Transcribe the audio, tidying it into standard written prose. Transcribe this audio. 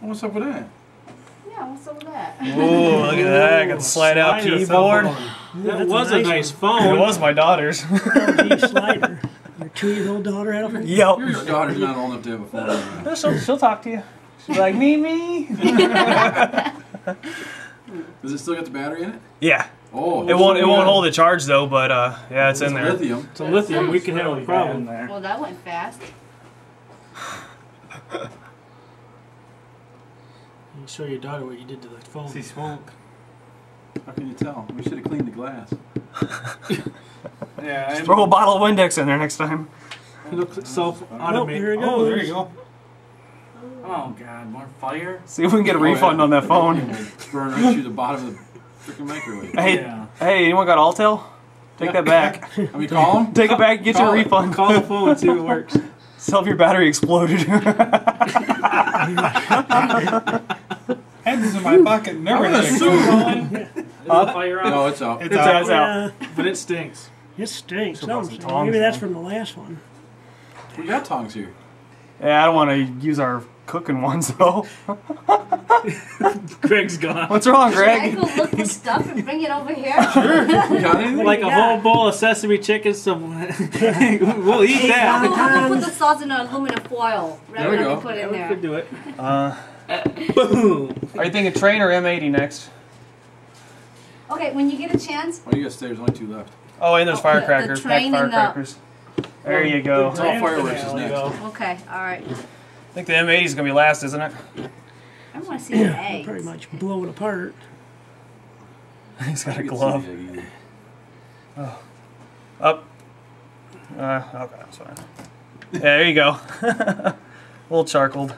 What's up with that? Yeah, what's up with that? Ooh, look at that. I got the slide out keyboard. That was a nice phone. It was my daughter's. LG slider. Your 2-year-old daughter had a phone? Yep. Your daughter's not old enough to have a phone anymore. She'll talk to you. She'll be like, me. Does it still get the battery in it? Yeah. Oh. It won't hold the charge though, but yeah, it's in there. Lithium. It's a lithium. We could have a problem there. Well, that went fast. You show your daughter what you did to the phone. See smoke. How can you tell? We should have cleaned the glass. Yeah. Just throw a bottle of Windex in there next time. It'll self-automate. Here it goes. Oh, there you go. Oh god, more fire. See if we can get a refund on that phone. Burn right through the bottom of the freaking microwave. Hey, Yeah. hey, anyone got Altel? Take that back. I mean, call him. Take it back, get your refund. Call the phone and see if it works. Tell if your battery exploded. Heads in my pocket and everything. Is the fire out? No, it's out. It's out. Yeah, But it stinks. it stinks. Some Don't say. tongs, Maybe that's huh? from the last one. We got tongs here. Yeah, I don't want to use our cooking ones though. Greg's gone. What's wrong, Should I Greg? go look for stuff and bring it over here? Sure. You got anything? Like a whole bowl of sesame chicken, some. We'll eat that. Oh, I'm gonna put the sauce in aluminum foil. There we go. Put it in We there. could do it. Boom. Are you thinking train or M80 next? Okay, when you get a chance, Oh, you got stairs. Only 2 left. Oh, and there's the firecrackers. train Packed and the- firecrackers. There you go. It's all fireworks is next. okay, all right. I think the M80 is gonna be last, isn't it? I want to see the eggs. Pretty much blow it apart. He's got a I can glove. see the egg either. Up. Okay, that's fine. Yeah, there you go. A little charcoaled.